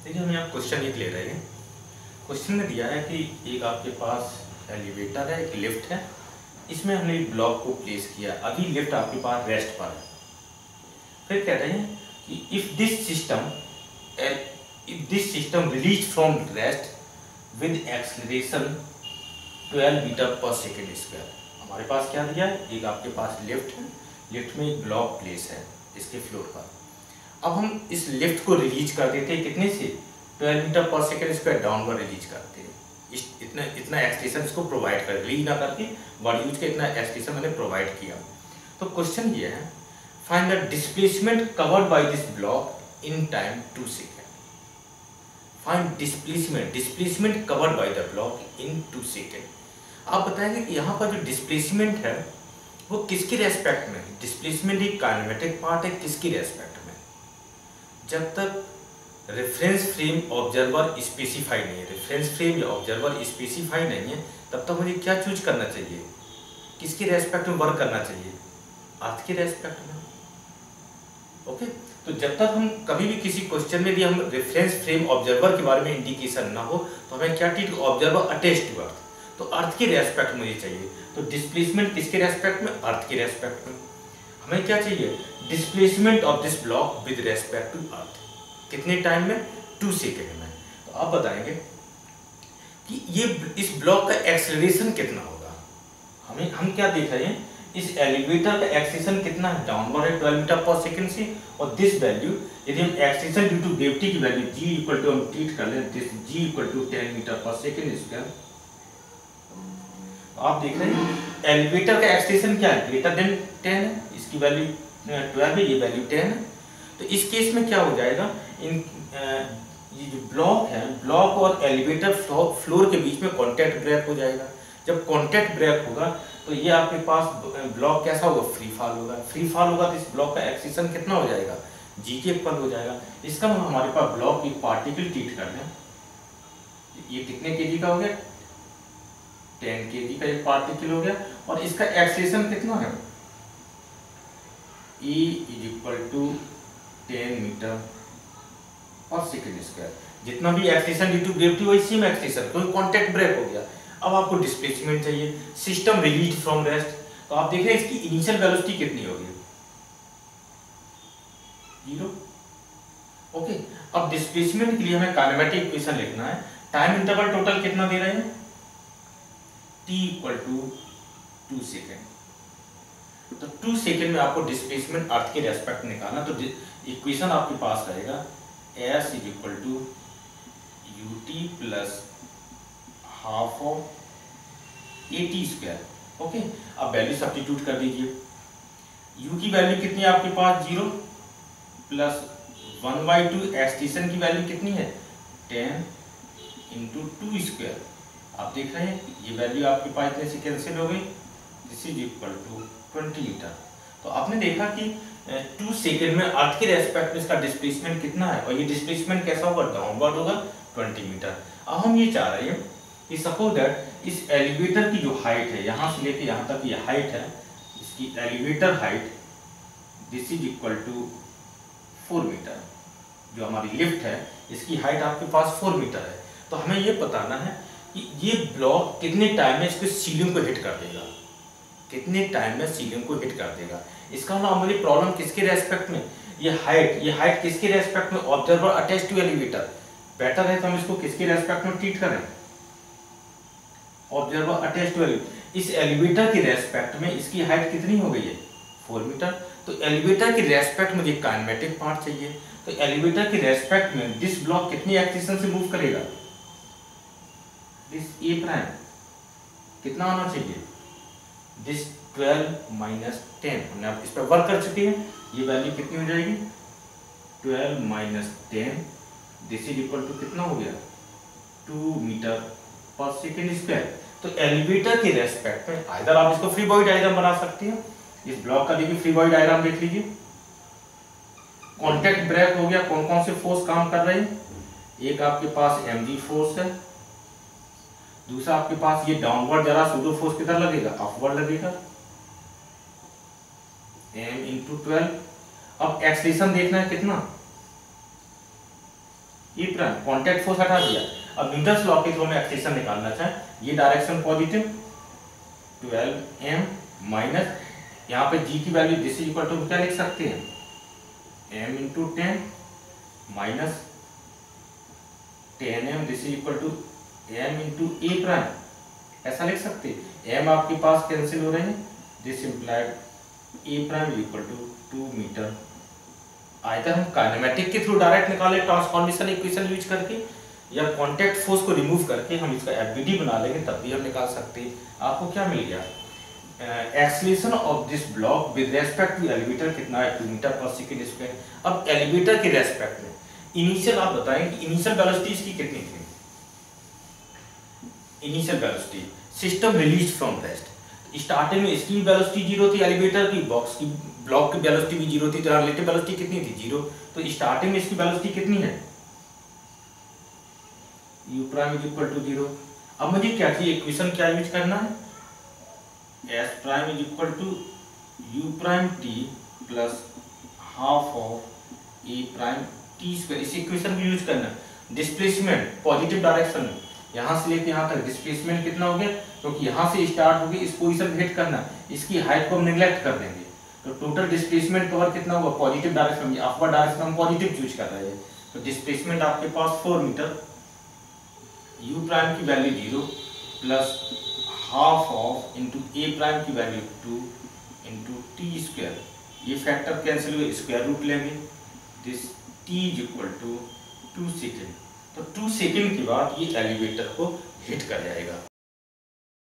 देखिए हम यहाँ क्वेश्चन एक ले रहे हैं। क्वेश्चन में दिया है कि एक आपके पास एलिवेटर है, एक लिफ्ट है, इसमें हमने एक ब्लॉक को प्लेस किया। अभी लिफ्ट आपके पास रेस्ट पर है। फिर कह रहे हैं कि if this system release from rest with acceleration 12 metre per second square. हमारे पास क्या दिया है, एक आपके पास लिफ्ट है, लिफ्ट में एक ब्लॉक प्लेस है इसके फ्लोर पर। अब हम इस लिफ्ट को रिलीज कर देते हैं कितने से, 12 metre per second square downward release करते हैं। इतना एक्सटेंशन इसको प्रोवाइड कर, रिलीज ना करके वर्ड यूज के इतना एक्सटेंशन मैंने प्रोवाइड किया। तो क्वेश्चन ये है, find the displacement covered by this block in time 2 second. Find displacement covered by the block in 2 second. आप बताएंगे कि यहाँ पर जो डिस्प्लेसमेंट है वो किसके रेस्पेक्ट में है। डिस्प्लेसमेंट एक काइनेमेटिक पार्ट है, किसकी रेस्पेक्ट में। जब तक रेफरेंस फ्रेम ऑब्जर्वर स्पेसिफाई नहीं है, रेफरेंस फ्रेम या ऑब्जर्वर स्पेसिफाई नहीं है, तब तक मुझे क्या चूज करना चाहिए, किसके रेस्पेक्ट में वर्क करना चाहिए, अर्थ के रेस्पेक्ट में। ओके, तो जब तक हम कभी भी किसी क्वेश्चन में भी हम रेफरेंस फ्रेम ऑब्जर्वर के बारे में इंडिकेशन ना हो तो हमें क्या treat, observer attach to earth, तो अर्थ के रेस्पेक्ट मुझे चाहिए। तो डिस्प्लेसमेंट किसके रेस्पेक्ट में, अर्थ के रेस्पेक्ट में। हमें क्या चाहिए, displacement of this block with respect to earth, कितने टाइम में, 2 सेकेंड में। तो आप बताएंगे कि ये इस ब्लॉक का एक्सेलरेशन कितना होगा। हम क्या देख रहे हैं, इस एलिवेटर का एक्सेलरेशन कितना है, डाउनवर्ड है 12 मीटर पर सेकेंड से। और दिस वैल्यू, यदि हम एक्सेलरेशन ड्यू टू ग्रेविटी की वैल्यू g इक्वल टू हम ट्रीट कर लें, this g equal to 10 metre per second square. आप देख रहे हैं एलिवेटर का एक्सटेंशन क्या है, ग्रेटर देन 10 है, इसकी वैल्यू 12 है, ये वैल्यू 10 है। तो इस केस में क्या हो जाएगा, ये जो ब्लॉक है, ब्लॉक और एलिवेटर फ्लोर के बीच में कांटेक्ट ब्रेक हो जाएगा। जब कांटेक्ट ब्रेक होगा तो ये आपके पास ब्लॉक कैसा होगा, फ्री फॉल होगा। फ्री फॉल होगा तो इस ब्लॉक का एक्सेलरेशन कितना हो जाएगा, जी के इक्वल हो जाएगा। इसका मतलब हमारे पास ब्लॉक एक पार्टिकल ट्रीट कर लें, ये कितने केजी का हो गया, 10 केजी का एक पार्टिकल हो गया, और इसका एक्सेलरेशन कितना है, E is equal to 10 metre per second square. जितना भी एक्सेलरेशन ड्यू टू ग्रेविटी वही सेम एक्सेलरेशन, कोई कांटेक्ट ब्रेक हो गया। अब आपको डिस्प्लेसमेंट चाहिए, सिस्टम रिलीज फ्रॉम रेस्ट। तो आप देख रहे हैं इसकी इनिशियल वेलोसिटी कितनी होगी, 0। ओके, अब डिस्प्लेसमेंट के लिए हमें काइनेमेटिक इक्वेशन लिखना है। टाइम इंटरवल टोटल कितना दे रहे हैं, t इक्वल टू 2 सेकेंड। तो 2 सेकेंड में आपको डिस्प्लेसमेंट अर्थ के रेस्पेक्ट निकालना। तो इक्वेशन आपके पास रहेगा s is equal to ut plus half of at square. Okay, अब वैल्यू सब्स्टिट्यूट कर दीजिए। u की वैल्यू कितनी है आपके पास, 0 प्लस 1/2 एक्सटेंशन की वैल्यू कितनी है, 10 इंटू 2 स्क्वायर। आप देख रहे हैं ये वैल्यू आपके पास इतने से कैंसिल हो गई, this is equal to 20 metre. तो आपने देखा कि 2 सेकेंड में अर्थ के रेस्पेक्ट में इसका डिस्प्लेसमेंट कितना है, और ये डिस्प्लेसमेंट कैसा होगा, डाउनवर्ड होगा 20 मीटर। अब हम ये चाह रहे हैं कि सपोज दैट इस एलिवेटर की जो हाइट है, यहाँ से लेके यहाँ तक ये हाइट है, इसकी elevator height this is equal to 4 metre. जो हमारी लिफ्ट है इसकी हाइट आपके पास 4 मीटर है। तो हमें ये बताना है कि ये ब्लॉक कितने टाइम में इसको सीलिंग को हिट कर देगा, कितने टाइम में सीलिंग को हिट कर देगा। इसका मतलब हमारी प्रॉब्लम किसके रेस्पेक्ट में, ये हाइट किसके रेस्पेक्ट में, observer attach to elevator. Better है तो हम इसको किसके रेस्पेक्ट में ट्रीट करें, ऑब्जर्वर अटैच टू एलिवेटर। इस एलिवेटर की रेस्पेक्ट में इसकी हाइट कितनी हो गई है, 4 मीटर। तो एलिवेटर की रेस्पेक्ट मुझे काइनेमेटिक पार्ट चाहिए। तो एलिवेटर की रेस्पेक्ट में दिस ब्लॉक कितनी एक्सेलरेशन से मूव करेगा, दिस ए प्राइम कितना होना चाहिए, दिस 12 माइनस 10। हमने अब इस पर वर्क कर चुके हैं, ये वैल्यू कितनी हो जाएगी, 12 minus 10, this is equal to कितना हो गया, 2 मीटर पर सेकेंड स्क्वायर। तो एलिवेटर के रेस्पेक्ट में आइदर आप इसको फ्री बॉडी डायग्राम बना सकते हैं। इस ब्लॉक का देखिए फ्री बॉडी डायग्राम देख लीजिए। कांटेक्ट ब्रेक हो गया, कौन कौन से फोर्स काम कर रहे हैं, एक आपके पास mg फोर्स है, दूसरा आपके पास ये डाउनवर्ड जरा सूडो फोर्स किधर लगेगा, अपवर्ड लगेगा, m इंटू 12। अब एक्सेलरेशन देखना है कितना, ए प्राइम, कांटेक्ट फोर्स हटा दिया। अब न्यूटन्स लॉ के थ्रू हमें एक्सेलरेशन निकालना चाहे, ये डायरेक्शन पॉजिटिव 12m माइनस यहाँ पे g की value this is equal to क्या लिख सकते हैं, m into 10 minus 10m this is equal to m into a prime, ऐसा लिख सकते हैं। m आपके पास कैंसिल हो रहे हैं, this implied a prime is equal to 2 metre. Either हम काइनेमेटिक के थ्रू डायरेक्ट निकाले ट्रांसफॉर्मेशन इक्वेशन यूज करके, या कांटेक्ट फोर्स को रिमूव करके हम इसका एफबीडी बना लेंगे, तब भी हम निकाल सकते हैं। आपको क्या मिल गया, acceleration of this block with respect to elevator कितना है, 2 मीटर पर सेकेंड स्क्वायर। अब एलिवेटर के रेस्पेक्ट में इनिशियल आप बताएं कि इनिशियल वेलोसिटी इसकी कितनी थी। Initial velocity system release from rest, starting में इसकी वेलोसिटी 0 थी, एलिवेटर की बॉक्स की ब्लॉक की वेलोसिटी भी 0 थी, तो रिलेटिव वेलोसिटी कितनी थी, 0। तो स्टार्टिंग में इसकी वेलोसिटी कितनी है, u prime is equal to 0। अब मुझे क्या चाहिए, इक्वेशन क्या यूज करना है, s prime is equal to u prime t plus half of a prime t square. इस इक्वेशन को यूज करना है। डिस्प्लेसमेंट पॉजिटिव डायरेक्शन में, यहाँ से लेके यहाँ तक डिस्प्लेसमेंट कितना हो गया, क्योंकि यहाँ से स्टार्ट होगी, इस पोजीशन पे हिट करना, इसकी हाइट को हम निगलेक्ट कर देंगे, तो टोटल डिस्प्लेसमेंट कवर कितना होगा, पॉजिटिव डायरेक्शन में, अपवर्ड डायरेक्शन हम पॉजिटिव यूज कर रहे हैं, तो डिस्प्लेसमेंट आपके पास 4 मीटर, u प्राइम की value 0 plus half of into a prime की वैल्यू 2 इंटू टी स्क्वायर, ये फैक्टर कैंसिल हुए, स्क्वायर रूट लेंगे, this t is equal to 2 second. तो 2 सेकेंड के बाद ये एलिवेटर को हिट कर जाएगा।